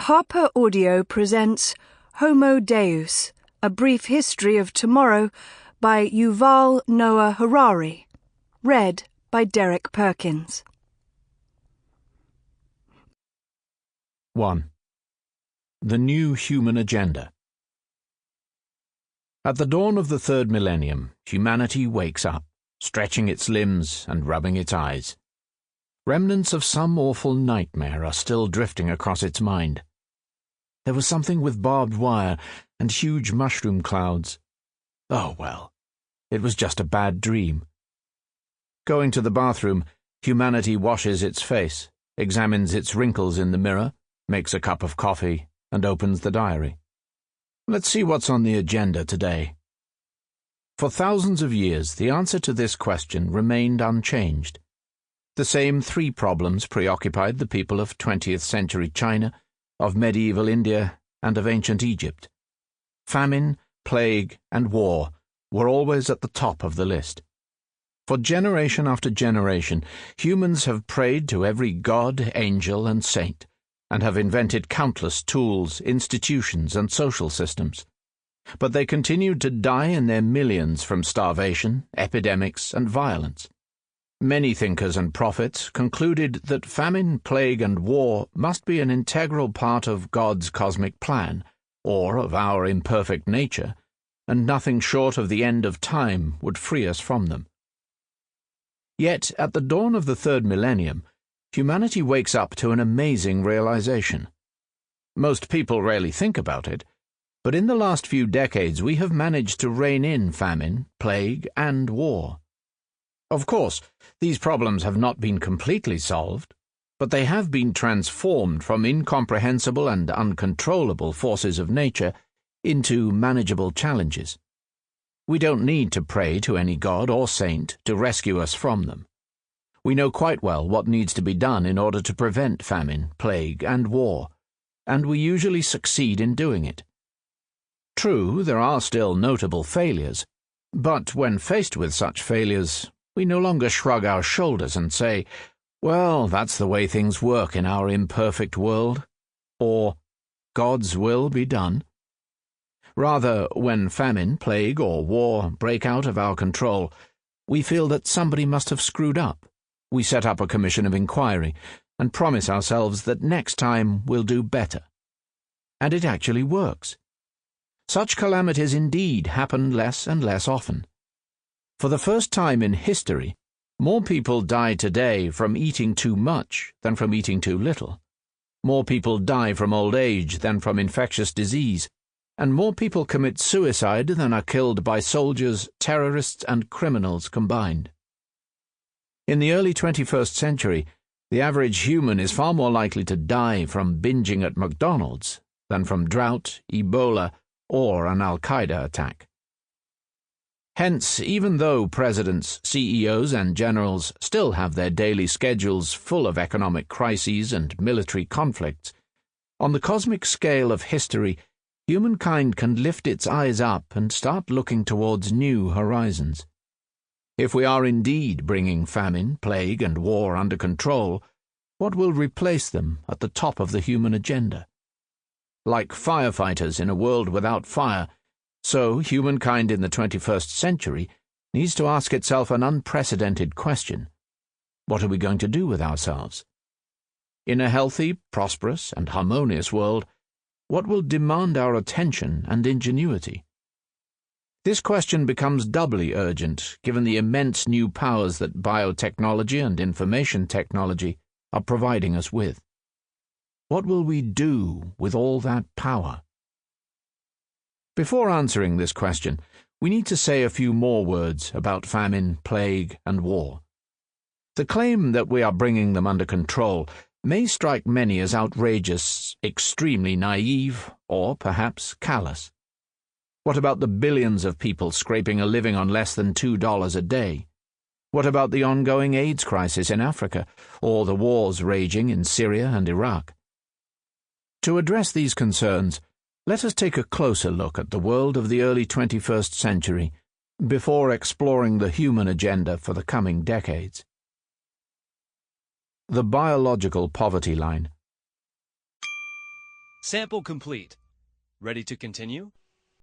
Harper Audio presents Homo Deus, A Brief History of Tomorrow by Yuval Noah Harari. Read by Derek Perkins. 1. The New Human Agenda. At the dawn of the third millennium, humanity wakes up, stretching its limbs and rubbing its eyes. Remnants of some awful nightmare are still drifting across its mind. There was something with barbed wire and huge mushroom clouds. Oh well, it was just a bad dream. Going to the bathroom, humanity washes its face, examines its wrinkles in the mirror, makes a cup of coffee, and opens the diary. Let's see what's on the agenda today. For thousands of years, the answer to this question remained unchanged. The same three problems preoccupied the people of 20th century China, of medieval India, and of ancient Egypt. Famine, plague, and war were always at the top of the list. For generation after generation, humans have prayed to every god, angel, and saint, and have invented countless tools, institutions, and social systems. But they continued to die in their millions from starvation, epidemics, and violence. Many thinkers and prophets concluded that famine, plague, and war must be an integral part of God's cosmic plan, or of our imperfect nature, and nothing short of the end of time would free us from them. Yet, at the dawn of the third millennium, humanity wakes up to an amazing realization. Most people rarely think about it, but in the last few decades we have managed to rein in famine, plague, and war. Of course, these problems have not been completely solved, but they have been transformed from incomprehensible and uncontrollable forces of nature into manageable challenges. We don't need to pray to any god or saint to rescue us from them. We know quite well what needs to be done in order to prevent famine, plague, and war, and we usually succeed in doing it. True, there are still notable failures, but when faced with such failures, we no longer shrug our shoulders and say, well, that's the way things work in our imperfect world, or God's will be done. Rather, when famine, plague, or war break out of our control, we feel that somebody must have screwed up. We set up a commission of inquiry and promise ourselves that next time we'll do better. And it actually works. Such calamities indeed happen less and less often. For the first time in history, more people die today from eating too much than from eating too little. More people die from old age than from infectious disease, and more people commit suicide than are killed by soldiers, terrorists, and criminals combined. In the early 21st century, the average human is far more likely to die from binging at McDonald's than from drought, Ebola, or an Al-Qaeda attack. Hence, even though presidents, CEOs, and generals still have their daily schedules full of economic crises and military conflicts, on the cosmic scale of history, humankind can lift its eyes up and start looking towards new horizons. If we are indeed bringing famine, plague, and war under control, what will replace them at the top of the human agenda? Like firefighters in a world without fire, so humankind in the 21st century needs to ask itself an unprecedented question. What are we going to do with ourselves? In a healthy, prosperous, and harmonious world, what will demand our attention and ingenuity? This question becomes doubly urgent given the immense new powers that biotechnology and information technology are providing us with. What will we do with all that power? Before answering this question, we need to say a few more words about famine, plague, and war. The claim that we are bringing them under control may strike many as outrageous, extremely naive, or perhaps callous. What about the billions of people scraping a living on less than $2 a day? What about the ongoing AIDS crisis in Africa, or the wars raging in Syria and Iraq? To address these concerns, let us take a closer look at the world of the early 21st century before exploring the human agenda for the coming decades. The biological poverty line. Sample complete. Ready to continue?